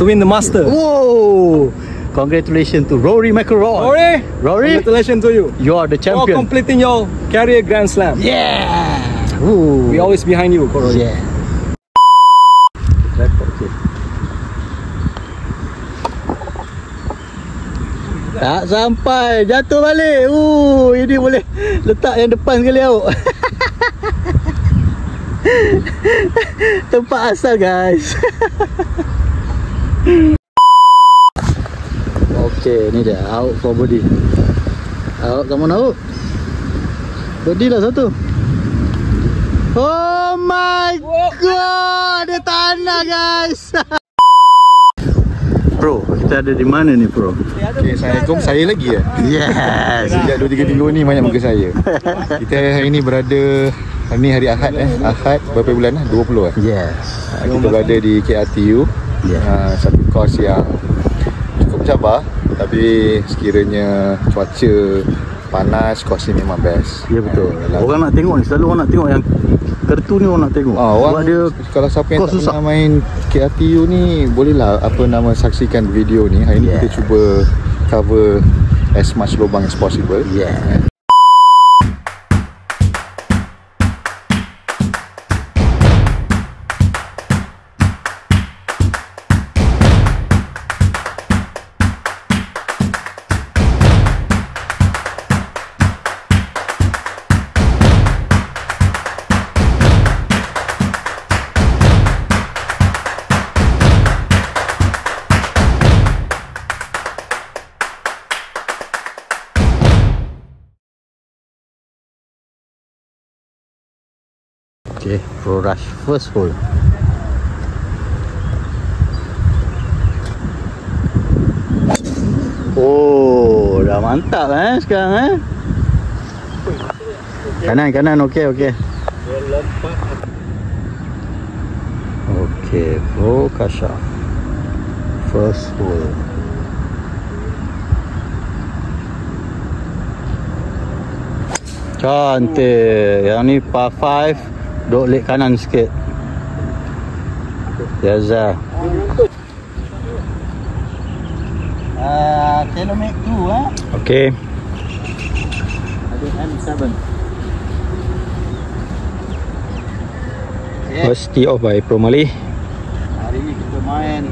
to win the Master. Whoa! Congratulations to Rory McIlroy. Rory, Congratulations to you. you are the For champion. completing your career Grand Slam. Yeah! Ooh. We always behind you, Rory. Yeah. Okay. Tak sampai, jatuh balik. Ini boleh letak yang depan sekali awak. Tempat asal, guys. Okay, ni dia out for body. Out, come on out. Body lah satu. Oh my god, dia tanah, guys. Bro, kita ada di mana ni, bro? Okay, Assalamualaikum, saya lagi ya. Yes. Sejak 2-3 minggu ni banyak muka saya. Kita hari ni berada, hari ni hari Ahad Ahad berapa bulan 20 Yes. Kita berada di KRTU. Satu kos yang cukup cabar, tapi sekiranya cuaca panas, kos ni memang best. Ya betul. Orang nak tengok ni, selalu orang nak tengok yang kertu ni, orang nak tengok. Orang dia kalau siapa yang tak susah pernah main KRTU ni, bolehlah saksikan video ni. Hari ni kita cuba cover as much lubang as possible. Yeah. Okay, Pro Rush first hole. Oh, dah mantap sekarang Kanan, okey. Okey, Pro Kashaf first hole. Cantik. Yang ni par 5. Duk lek kanan sikit. Jaza. Tailor make 2 Okey. Ada M7. First tee off by Pro Malay. Hari ni kita main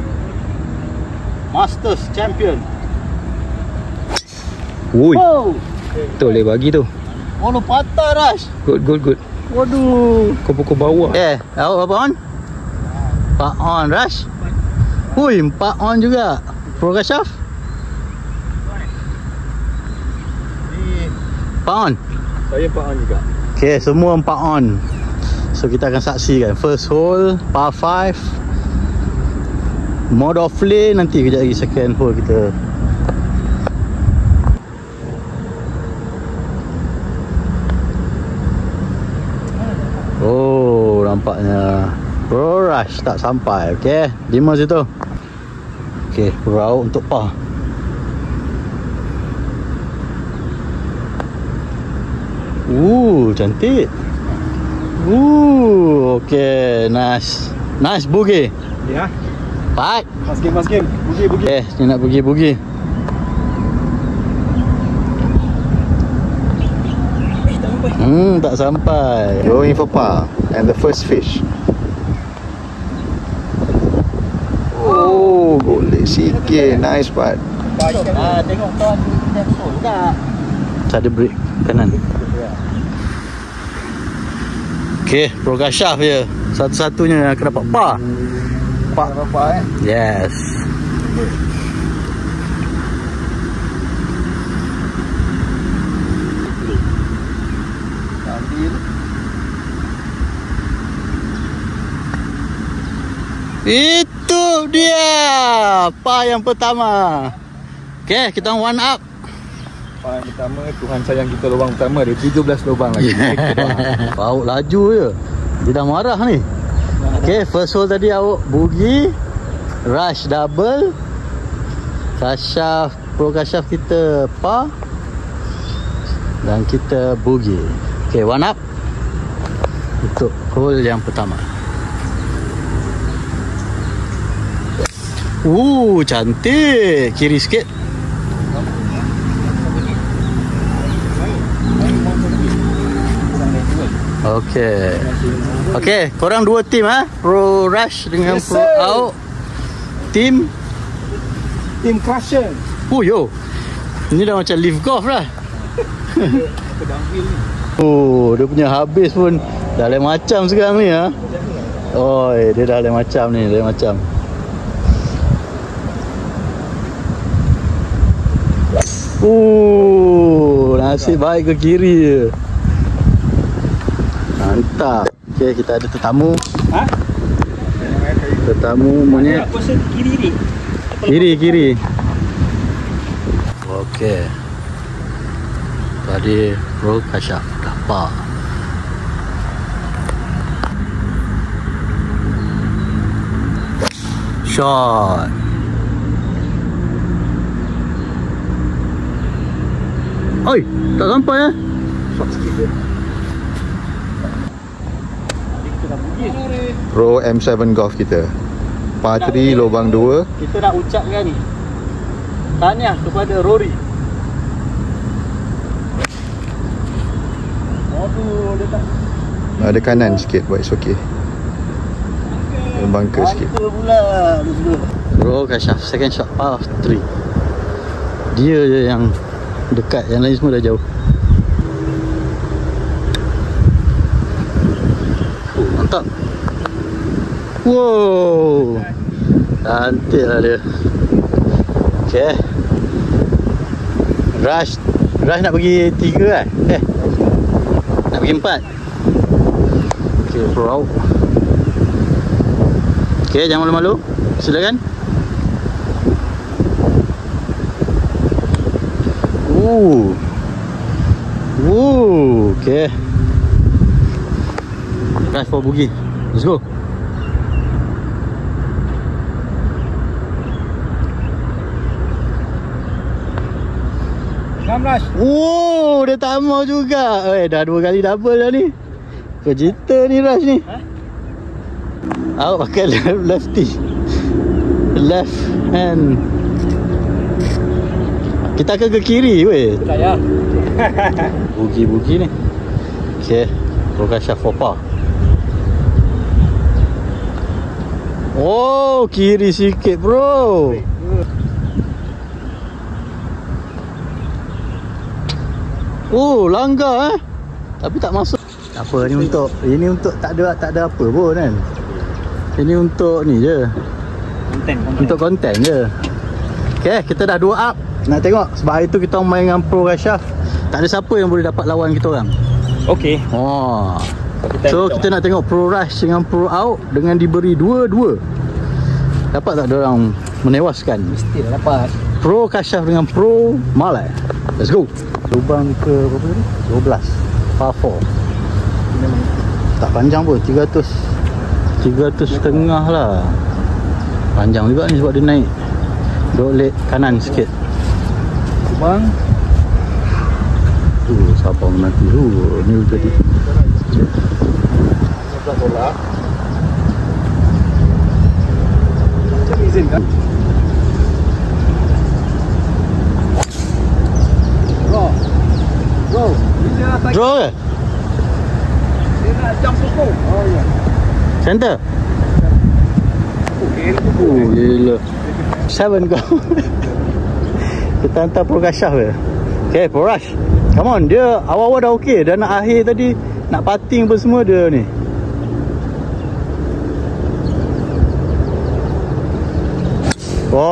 Masters Champion. Ui. Tu boleh bagi tu. Oh, lu patah, Rush. Good. Waduh. Kau bawah. Awak apa on? Pak on, Rush. Hui, 4 on juga. Pro Kashaf. Pak on. Saya 4 on juga. Okay, semua 4 on. So kita akan saksikan first hole par 5. Mode off lane. Nanti kejap lagi second hole kita. Oh, nampaknya Pro Rush tak sampai. Okey, 5 situ. Okey, Pro untuk par. Cantik. Okey, nice boogie. Ya. Baik. Mas game. Boogie. Ni nak boogie. Tak sampai. Going for par and the first fish. Boleh sikit. Nice putt. Tengok tuan tempo juga. Ada break kanan. Okey, Pro Kashaf je. Satu-satunya yang akan dapat par. Par Yes. Itu dia par yang pertama. Okey, kita one up. Par yang pertama, Tuhan sayang kita lubang pertama. Ada 17 lubang lagi. Baut laju je. Dia dah marah ni. Okey, first hole tadi awak boogie, Rush double, Kashaf, Pro Kashaf kita par, dan kita boogie. Okey, one up untuk hole yang pertama. Cantik. Kiri sikit. Okey, korang dua tim Pro Rush dengan Yes, Pro sir. Out. Tim Team Crusher. yo. Ini dah macam live golf lah. Dia punya habis pun dah lain macam sekarang ni Oi, dia dah lain macam ni, lain macam. Nasib baik ke kiri je. Mantap. Okey, kita ada tetamu. Tetamu monyet. Pasal kiri ni. Kiri. Okey. Tadi Pro Kashaf dapat. Shot. Oi, tak sampai Shot sikit je. Pro M7 Golf kita. Par 3 lubang 2. Kita nak ucapkan ni tahniah kepada Rory. Aduh, dia tak Ada kanan sikit, but it's okay. Bangker sikit. pula dia semua. Bro Kashaf second shot par 3. Dia je yang dekat, yang lain semua dah jauh. Mantap. Wow, cantik lah dia. Okay, Rush nak pergi 3 kan? Nak pergi 4. Okay, Pro Out. Okay, jangan malu-malu. Silakan. Okay. Rush for boogie. Let's go. Rush. Dia tak mau juga. Dah 2 kali double dah ni. Pejita ni Rush ni. Awak pakai lefty. Left hand. Kita akan ke kiri weh. Tak ya. Bugi-bugi ni. Okay, Pro Kashaf for par. Kiri sikit bro. Langgar tapi tak masuk. Tak apa, ini untuk tak ada apa pun kan. Ini untuk ni je. Untuk konten je. Okay, kita dah 2 up. Nak tengok sebab hari tu kita main dengan Pro Kashaf. Tak ada siapa yang boleh dapat lawan kita orang. Okey. So kita nak tengok Pro Rush dengan Pro Out dengan diberi 2-2. Dapat tak diorang menewaskan? Mesti dah dapat. Pro Kashaf dengan Pro Malay. Let's go. Lubang ke berapa tadi? 12. Par 4. Tak panjang pun, 300 setengah lah. Panjang juga ni sebab dia naik dolek kanan sikit. Lubang. Sabar nanti ni tadi. Sebelah tolak. Macam izin kan? Bro. Bila tak Draw ke? dia nak jump pokok. Ya. Center? Okey. Gila 7 kau. Kita hantar Pro Kashaf ke? Okay, Pro Rush. Come on, dia awal-awal dah okey. Dah nak akhir tadi, nak putting pun semua dia ni.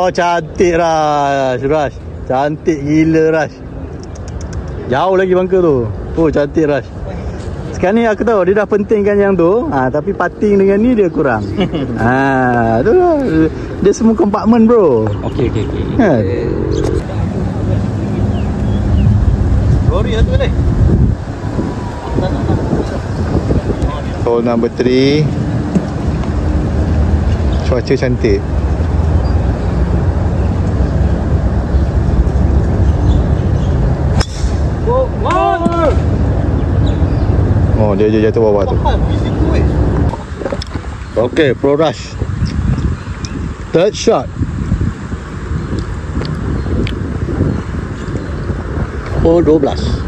Cantik Rush. Cantik gila Rush. Jauh lagi bangka tu. Cantik Rush. Sekarang ni aku tahu dia dah pentingkan yang tu, tapi putting dengan ni dia kurang. Tu lah. Dia semua kompartmen bro. Okey. Kan? Rory satu ni. Hole number 3. Cuaca cantik. Dia je jatuh bawah tu. Okay, Pro Rush. Third shot. Hole 12.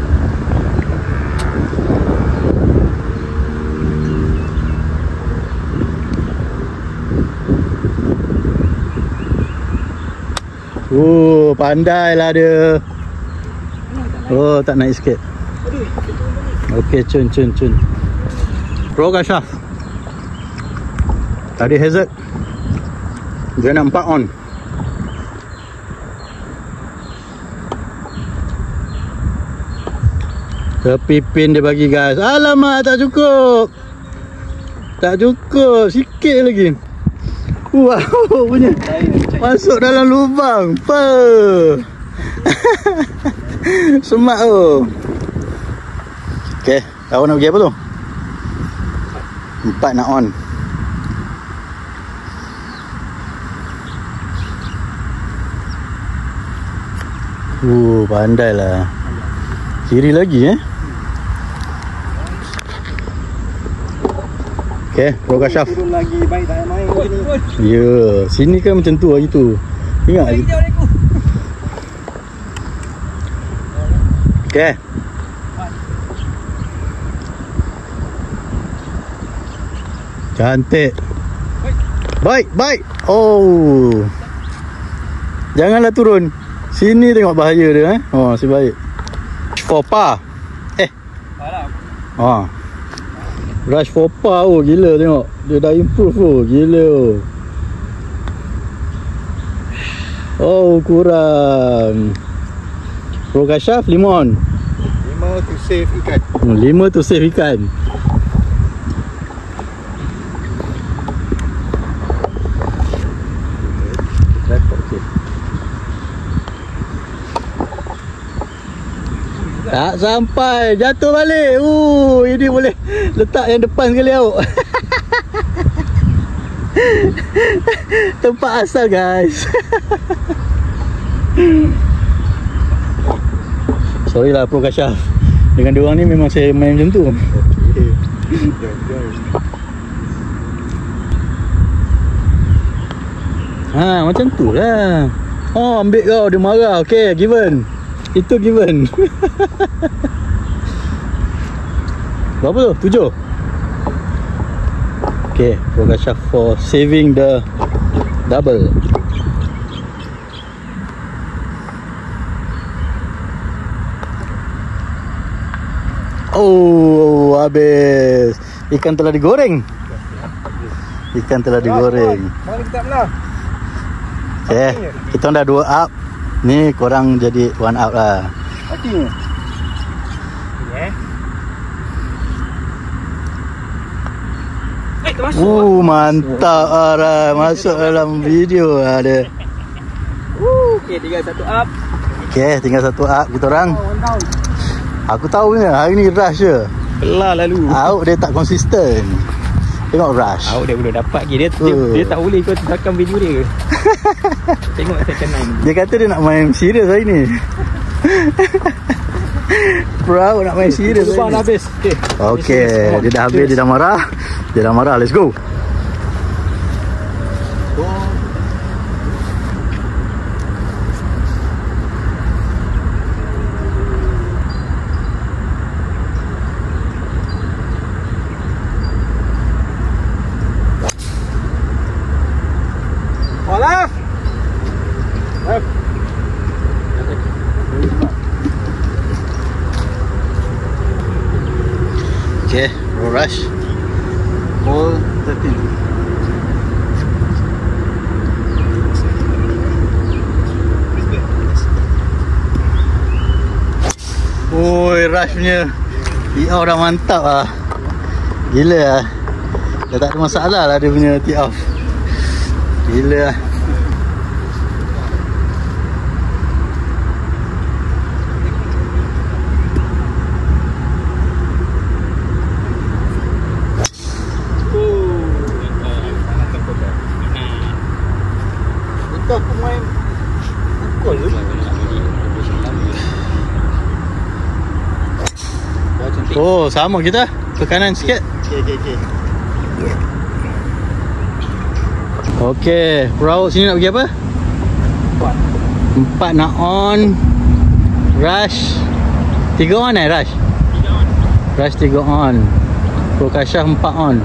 Oh, pandai lah dia. Oh, tak naik sikit. Okey, cun. Pro Kashaf. Tadi hazard. Dia nak 4 on. Tepi pin dia bagi guys. Alamak, tak cukup. Tak cukup, sikit lagi. Wow, punya masuk dalam lubang. Apa? Semak tu. Okey, tahu nak pergi apa tu? 4 nak on. Pandai lah. Kiri lagi Okey, Pro Kashaf. Turun lagi baik tak main sini. Ya, sini kan macam tu hari tu. Ingat je. Okey. Cantik. Baik. Oh. Janganlah turun. Sini tengok bahaya dia Oh, si baik. For par. Rush for par. Oh, gila tengok. Dia dah improve gila. Oh, kurang. Pro Kashaf 5 on. 5 to save ikan. 5 to save ikan. Tak sampai, jatuh balik. Ini boleh letak yang depan sekali awak. Tempat asal guys. Sorry lah Pro Kashaf. Dengan diorang ni memang saya main macam tu. Macam tu lah. Oh, ambil kau, dia marah. Okay, given. Itu given. Berapa tu? 7. Okay, Pro Kashaf for saving the double. Oh, habis. Ikan telah digoreng. Mari kita belah. Okay, kita dah 2 up. Ni korang jadi 1 up lah. Okey. Mantap Ara. Masuk dalam video ada. Okey, tinggal 1 up. Okay, tinggal 1 up kita orang. Aku tahu ni hari ni rush je. Belah lalu. Out dia tak konsisten. Tengok rush. Out dia belum dapat lagi. Dia tak boleh ikut belakang video dia. Tengok second line. Dia kata dia nak main serius hari ni. Proud nak main serius. Lubang dah habis. Okay, dia dah habis, dia dah marah. Let's go. Okay, roll rush. Hole 13. Oi, rush punya tee-off dah mantap lah. Gila lah. Dah tak ada masalah lah dia punya tee-off. Gila lah. Aku main pukul tu. Oh, sama kita. Ke kanan sikit. Okey, perahu sini nak pergi apa? 4 nak on. Rush 3 on Rush? 3 on. Rush 3 on. Pro Kashaf 4 on.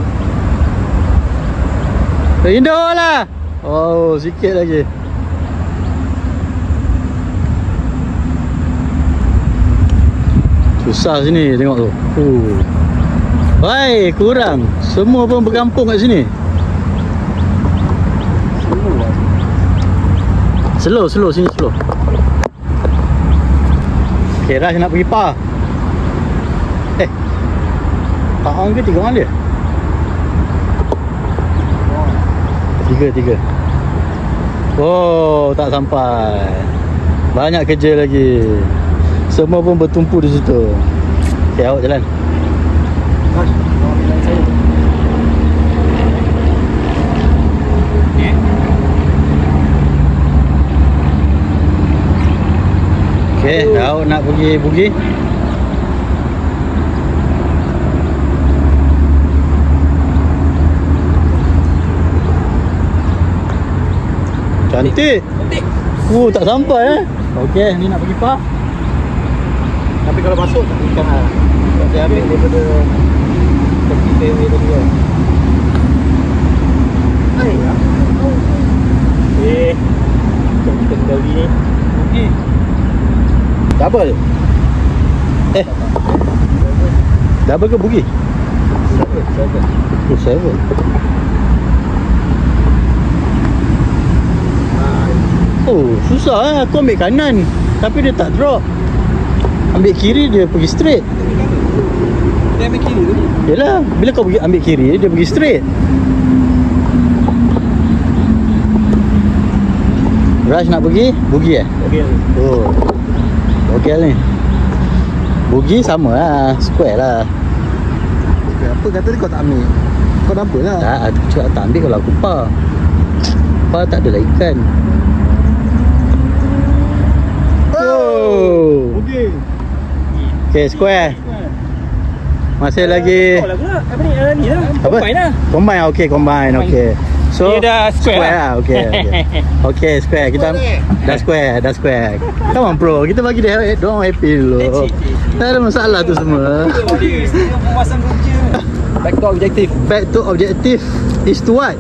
Indo lah. Oh, sikit lagi. Susah sini tengok tu. Baik, kurang. Semua pun berkampung kat sini. Slow sini slow. Okay, Raj nak pergi par. Par on ke 3 on dia? 3. Oh, tak sampai. Banyak kerja lagi. Semua pun bertumpu di situ. Okay, awak jalan. Okay, awak nak pergi bugi. Cantik. Tak sampai Okey, ni nak pergi par. Tapi kalau masuk tak ikan lah. Saya ambil daripada tepi fairway tadi kan. Jom kita kembali ni. Double. Double ke bugi? 7. Oh, susah aku ambil kanan tapi dia tak drop. Ambil kiri dia pergi straight. Dia ambil kiri tu. Yalah, bila kau pergi ambil kiri dia pergi straight. Rush nak pergi? Bugi Okey. Oh. Okey ni. Bugi sama lah, square lah. Apa kata dia kau tak ambil? Kau nampak lah. Tak, aku cakap tak ambil kalau aku par. Par tak ada lah ikan. Oh. Okey. Okay, square. Masih lagi. Oh lah pula. Apa ni lah. Apa? Combine lah. Combine, okay, combine. Okay. So, dia dah square lah. Okay. Okay, square. Kita dah square. Come on bro, kita bagi dia doang happy dulu. Tak ada masalah tu semua. Pemuasan kerja. Back to objective is to what?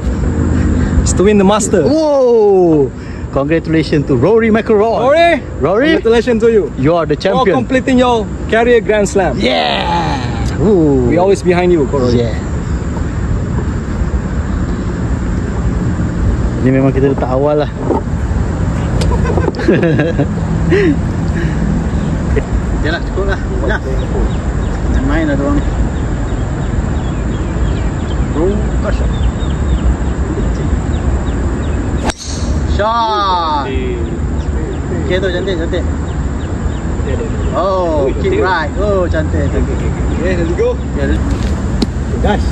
Is to win the master. Whoa! Congratulations to Rory McIlroy. Rory, Congratulations to you. you are the For champion. completing your career Grand Slam. Yeah! Ooh. We always behind you, Rory. Yeah. Ini memang kita letak awal lah. Okay lah, cukup lah. Dah. Main lah diorang ni. Pro Kashaf. Shot. Okay tu, cantik. Oh, kick right. Oh, cantik. Okay, let's go. Yeah. Guys.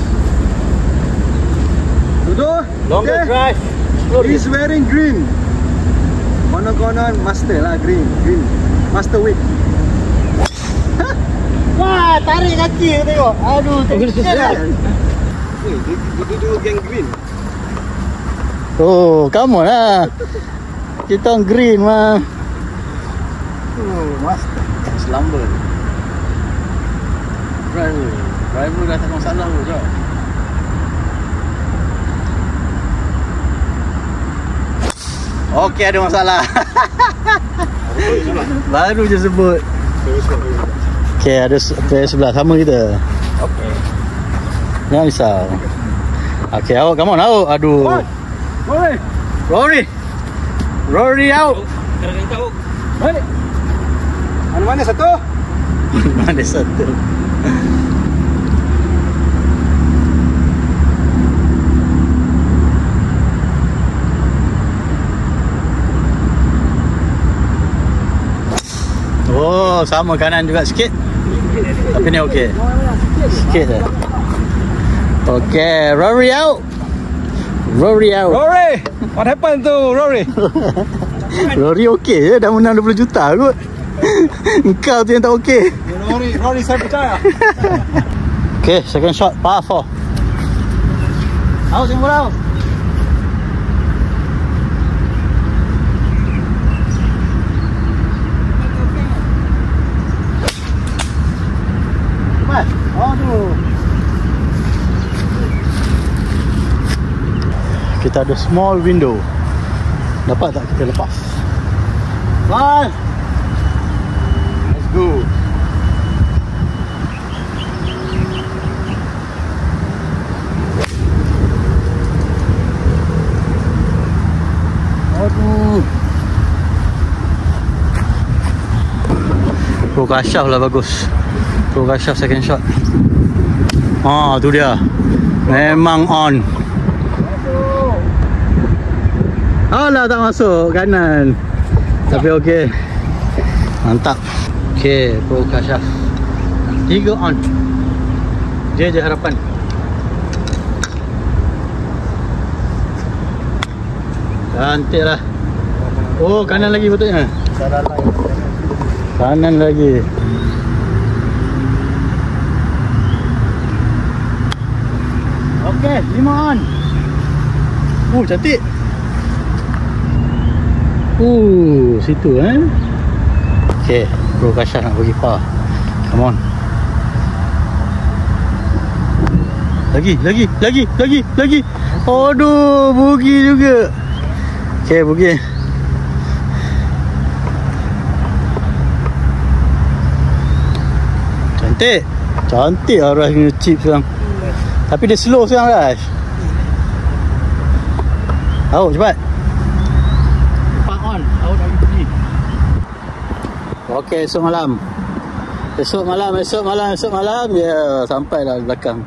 Duduk. Longer drive. He's wearing green. Konon-konon master lah green. Master whip. Wah, tarik kaki tengok. Aduh, tension lah. Dia duduk gang green. Oh, come on lah. Kita on green mah. Oh, master. Slumber. Driver dah tak masalah tu, jom. Okey, ada masalah. Baru je sebut. Okey, ada player sebelah sama kita. Okay. Jangan risau. Okey, awak come on awak. Aduh. Rory out. Kadang-kadang tahu. Balik. Mana satu? Mana satu? Oh, sama kanan juga sikit. Tapi ni okey. Sikit je. Okey, Rory out. Rory, what happened to Rory? Rory okey je, dah menang 20 juta kot. Engkau tu yang tak okey. Rory saya percaya. Okey, second shot, par 4. Out, tengok out. kita ada small window. Dapat tak kita lepas? Bye. Let's go. Aduh. Pro Kashaf lah bagus. Pro Kashaf second shot. Tu dia. Memang on. Alah, tak masuk kanan. Tapi okey. Mantap. Okey, Pro Kashaf 3 on. Dia je harapan. Cantik lah. Oh, kanan lagi betulnya. Kanan lagi. Okey, 5 on. Cantik. Situ Okey, Pro Kashaf nak bagi par. Come on. Lagi. Aduh, bugi juga. Okey, bugi. Cantik lah Rush punya chip sekarang. Tapi dia slow sekarang Rush. Cepat. Okey, esok malam. Ya, sampai dah belakang.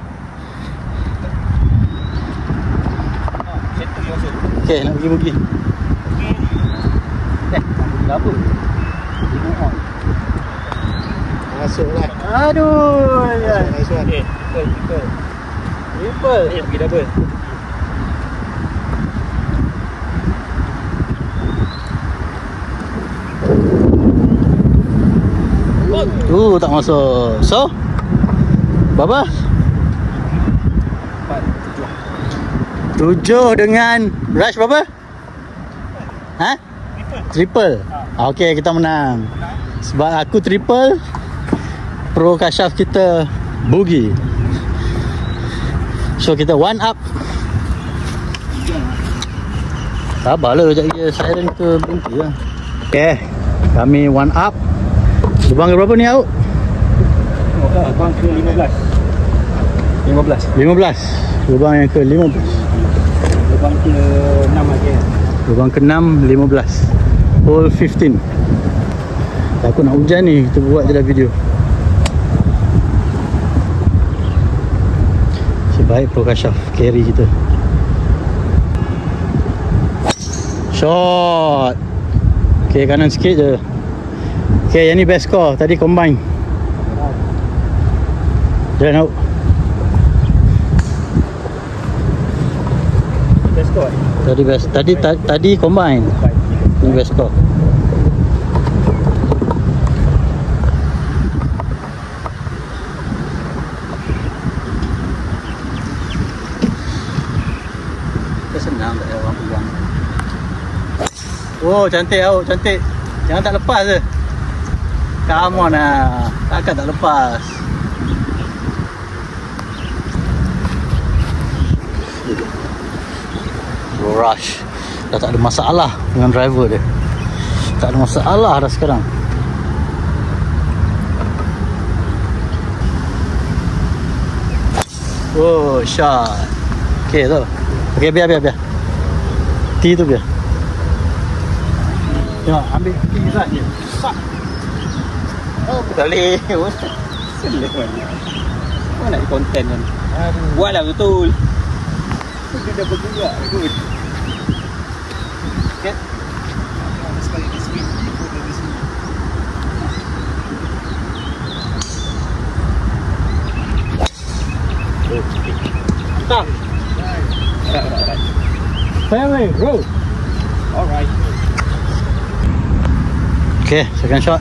Okey, nak pergi bugi. Apa? Masuk lah. Aduh. Nice one. Triple. Pergi double. Tak masuk. So berapa? 7 dengan Rush berapa? Triple. Okey, kita menang. Sebab aku triple, Pro Kashaf kita bogey. So kita 1 up. Sabarlah, sekejap lagi siren ke berhenti lah. Okey, kami 1 up. Lubang ke berapa ni Auk? Lubang ke 15. Lubang yang ke 15. Lubang ke 6 aja. Lubang ke 6, 15. Hole 15. Aku nak hujan ni, kita buat je dah video. Sebaik Pro Kashaf carry kita. Shot. Okay, kanan sikit je. Okay, yang ni best score. Tadi combine. Jalan Auk. Best score. Tadi best. Tadi combine. Ni best score. Senang tak ada orang pegang. Cantik Auk, cantik. Jangan tak lepas je. Come on lah. Takkan tak lepas. Rush dah tak ada masalah dengan driver dia. Tak ada masalah dah sekarang. Shot. Okay tu. Okay, biar. T tu biar. Ya, ambil T je. Boleh. Selek mana. Mana nak konten kan. Buatlah betul. Dia dah bergerak. Good. Okay. Sekali di sini. Stop. Right. Fairway, roll. Alright. Okay, second shot.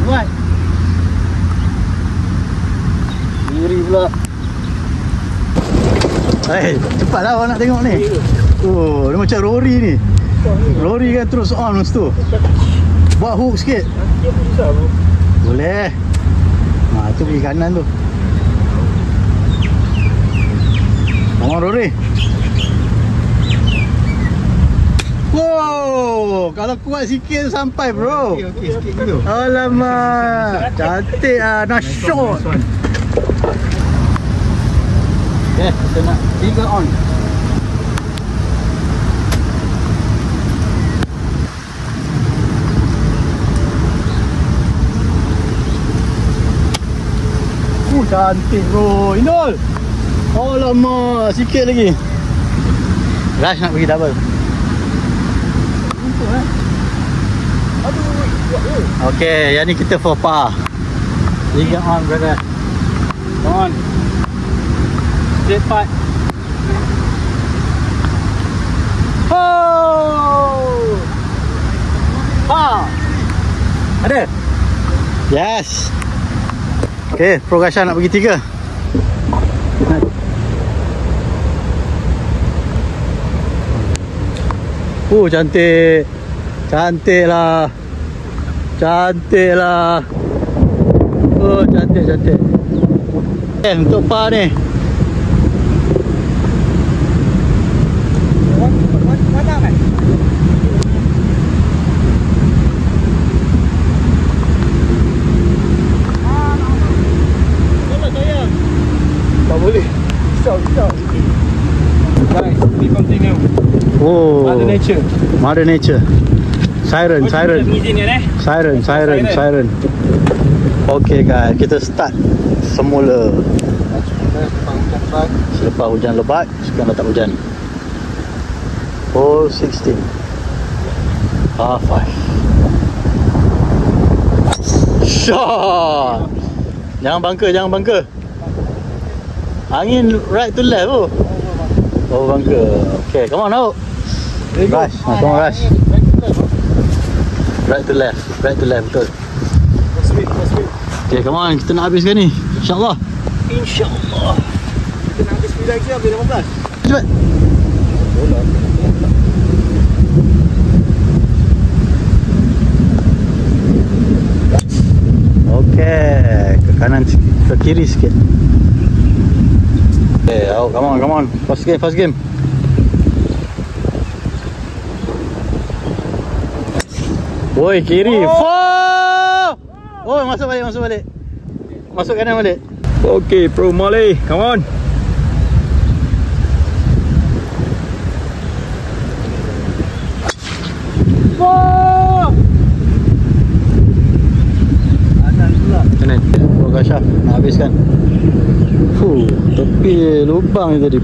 Buat. Diri pula. Cepatlah awak nak tengok ni. Oh, dia macam Rory ni. Rory kan terus on masa tu. Buat hook sikit. Boleh. Tu pergi kanan tu. Come on Rory. Wow, kalau kuat sikit sampai bro. Okey sikit dulu. Alamak, cantik ah, nice shot. Okay, kita nak 3 on. Cantik bro, Indol. Alamak, sikit lagi. Rush nak pergi double. Untuk aduh. Okay, yang ni kita for par. 3 on brother. Come on. Straight putt. Oh! Par. Ada? Yes. Okay, Pro Kasha nak pergi 3. Cantik. Cantik lah. Cantik lah. Oh, cantik, cantik. Untuk par ni. Guys, we continue. Oh, Mother Nature. Mother Nature. Siren, siren. Siren, siren, siren. Okay guys, kita start semula. Selepas hujan lebat, sekarang dah tak hujan. Hole 16. Par 5. Shot. Jangan bunker, jangan bunker. Angin right to left tu. Oh bunker. Okay, come on now. Rush, come on rush. Right to left, betul. Okay, come on, kita nak habiskan ni. InsyaAllah. InsyaAllah. Kita nak habis speed lagi habis 15. Cepat. Okay, ke kanan sikit, ke kiri sikit. Okay, oh, come on. First game. Woi, kiri. Oh, masuk balik. Masuk kanan balik. Okay, Pro Molly, come on. Kanan pula. Kanan. Pro Kasha nak habiskan. Tepi lubang ni tadi.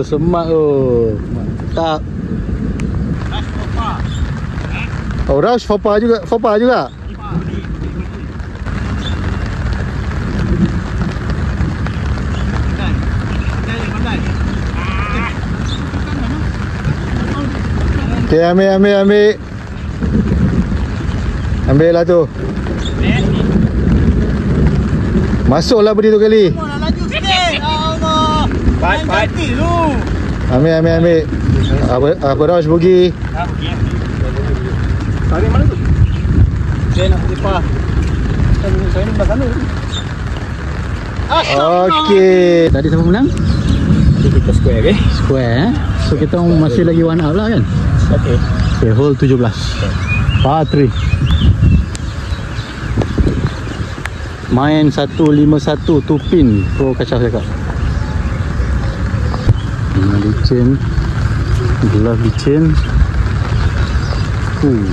Semak tu. Tak. Oh, rush Fapa juga. Okay, ambil. Ambil lah tu. Masuklah beri tu kali. Laju sikit. Allah. Baik lu. Ambil. Apa rush bogey. Tarik mana tu? Dia nak pergi par. Saya ni belah sana. Okey. Tadi siapa menang? Kita square, okay? Square. So kita masih lagi one up lah kan? Okay, hole 17. Par 3. Main 151 2 pin Pro Kasha cakap. Licin. Glove licin.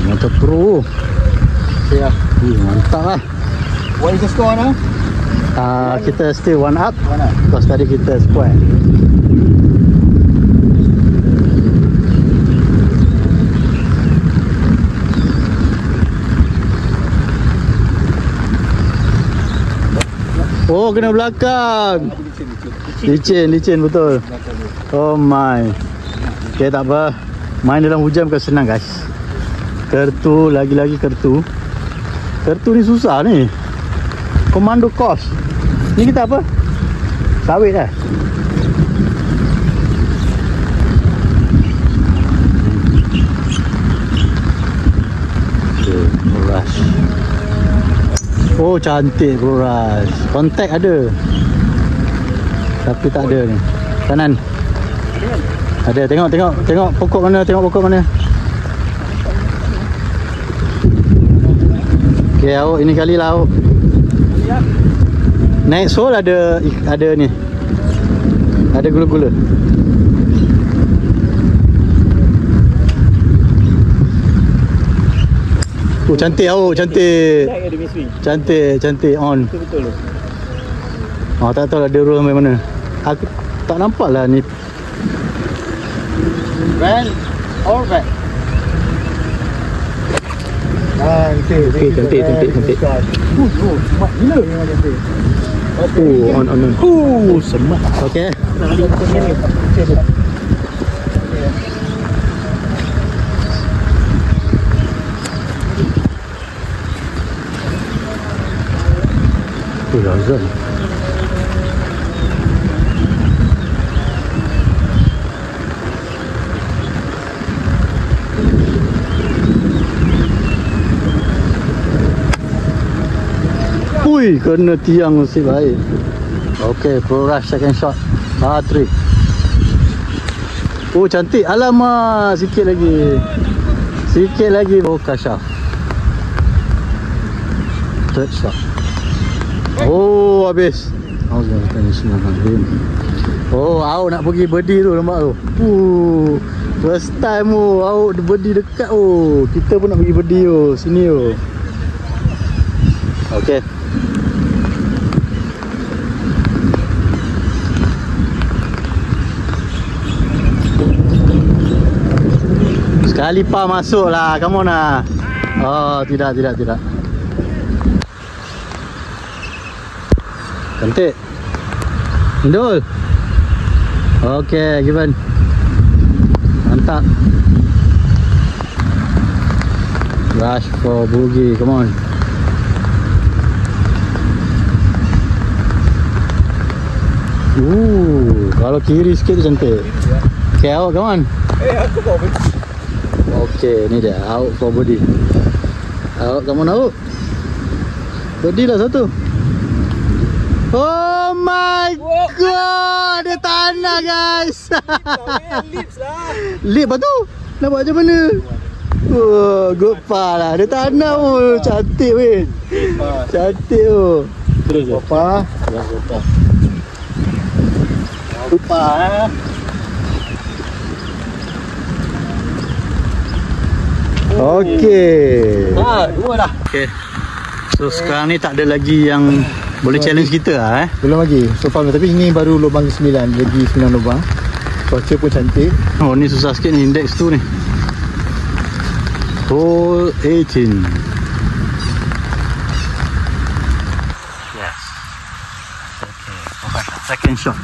Mantap Pro. Okay lah. Mantap lah. What is the score now? Kita still one up. Because tadi kita square. Oh, kena belakang. Licin betul. Oh my. Okay, tak apa. Main dalam hujan bukan senang guys. Kertu, lagi-lagi kertu. Kertu ni susah ni. Komando course. Ni kita apa? Sawit lah. Oh cantik bro Ras. Kontak ada. Tapi tak ada ni. Kanan. Ada, tengok pokok mana, Okay, awak ini kali lah awak. Naik sol ada ni. Ada gula-gula. Oh cantik awak, cantik. Cantik on. Betul. Tak tahu lah dia roll sampai mana. Aku tak nampak lah ni. Well, all right. Cantik. Semak gila memang cantik. On. Semak. Okay. Razan. Ui, kena tiang nasib baik. Okay, pro rush second shot. 3. Oh, cantik. Alamak, sikit lagi. Oh, Kashaf. Third shot. Oh, habis. Oh, awak nak pergi birdie tu, nampak tu. First time awak birdie dekat kita pun nak pergi birdie sini Okay. Sekali pa masuk lah, come on lah. Oh, tidak. Cantik. Indul. Okay, given. Mantap. Rush for bogey, come on. Kalau kiri sikit tu cantik. Okay, awak come on. Aku bawa besi. Okay, ni dia. Out for body. Awak come on, awak. Body lah satu. Oh my god, ada tanah guys. Lips lah. Lip apa tu? Nak buat macam mana? Good pa lah. Ada tanah cantik weh. Cantik Terus Apa? Lupa Okay. 2 dah. Okay. So sekarang ni tak ada lagi yang boleh challenge kita lah Belum lagi. So far tapi ini baru lubang ke-9. Lagi 9 lubang. Cuaca pun cantik. Oh ni susah sikit ni index tu ni. Hole 18. Yes. Okay. Alright. Second shot.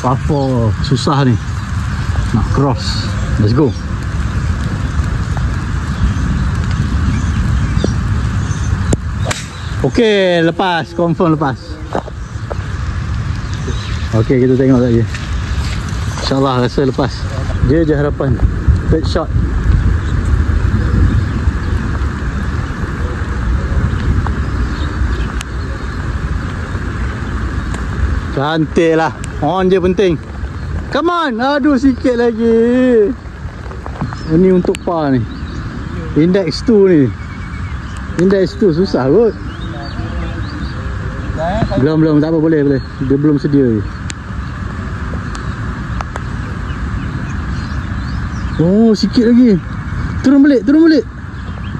Par 4 susah ni. Nak cross. Let's go. Okay, lepas. Confirm lepas. Okay, kita tengok lagi. InsyaAllah rasa lepas. Dia je harapan. Third shot. Cantik lah. On je penting. Come on. Aduh, sikit lagi. Ini untuk par ni. Index 2 ni. Index 2 susah kot. Belum, tak apa, boleh. Dia belum sedia je. Oh, sikit lagi. Turun balik.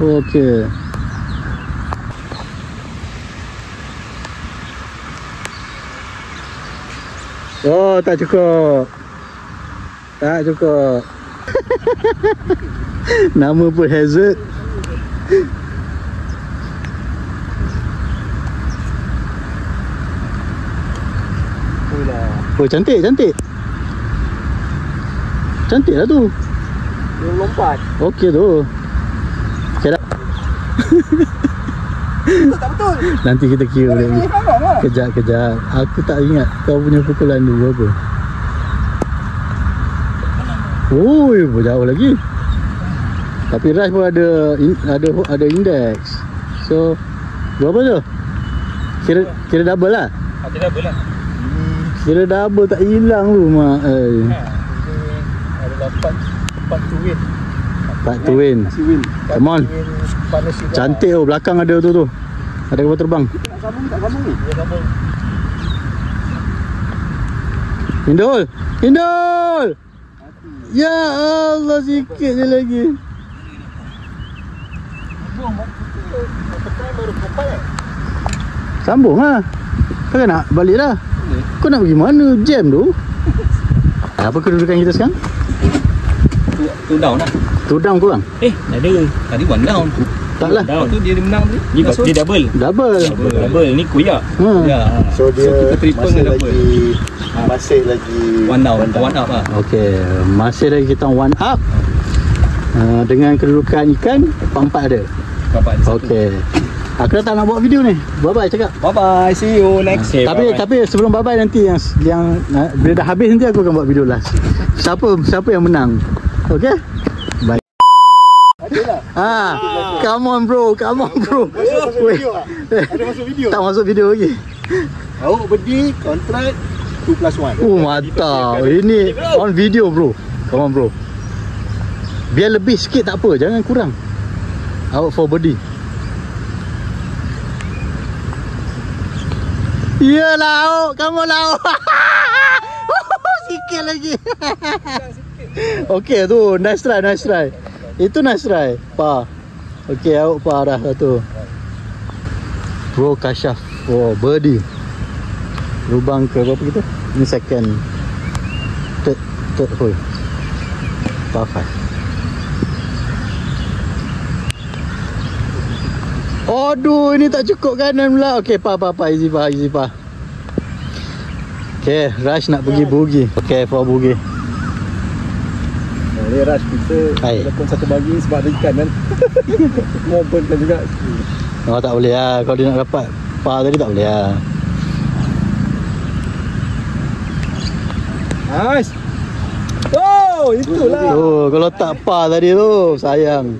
Okey. Oh, tak cukup. Nama pun hazard. Oh, cantik. Cantik lah tu. Dia lompat. Okey tu. Okay dah. Tak betul. Nanti kita kira balik. Kejap. Aku tak ingat kau punya pukulan dulu apa. Oh, jauh lagi. Tapi Rush pun ada index. So, berapa tu? Kira double lah. Ada double lah. Kira double tak hilang tu mak. Ada 4 to win. Pak tu win. Masih win. Come on. Panas juga. Cantik oh, belakang ada tu. Ada kapal terbang. Tak sambung ni. Dia sambung. Indul. Ya Allah, sikit je lagi. Baru kapal Sambung lah. Kau kan nak balik lah. Kau nak pergi mana? Jam tu. Apa kedudukan kita sekarang? Tu down lah. Tu down korang? Dah ada. Tadi one down. Tak lah. Lepas tu dia menang tadi. Dia double. Double. Ni kuyak. Ya. So dia kita triple dengan double. Masih lagi One down. One up lah. Okey, masih lagi kita one up. Dengan kedudukan ikan 4 ada. Bapak ada satu. Okey. Aku dah tak nak buat video ni. Bye-bye cakap. Bye-bye. See you next. Tapi sebelum bye-bye nanti yang bila dah habis nanti aku akan buat video last. Siapa yang menang. Okey? Bye. Come on bro. Ada masuk video. Tak masuk video lagi. Awak berdiri kontrak 2+1. Oh mantap. Ini on video bro. Come on bro. Biar lebih sikit tak apa, jangan kurang. Awak for body. Iyalah awak, kamu lah awak. Sikit lagi. Okey tu, nice try. Itu nice try. Pa. Okey, awak pa dah satu. Pro Kashaf for birdie. Lubang ke berapa kita? Ini second. Third hole. Par 5. Aduh, ini tak cukup kanan pula. Okey, pa. Easy pa. Okey, Rush nak pergi boogie. Okey, for boogie. Ni Rush kita walaupun satu bagi sebab ada ikan kan. Mau burn juga. Oh, tak boleh lah. Kalau dia nak dapat pa tadi tak boleh lah. Nice. Oh, itulah. Kalau tak pa tadi tu, sayang.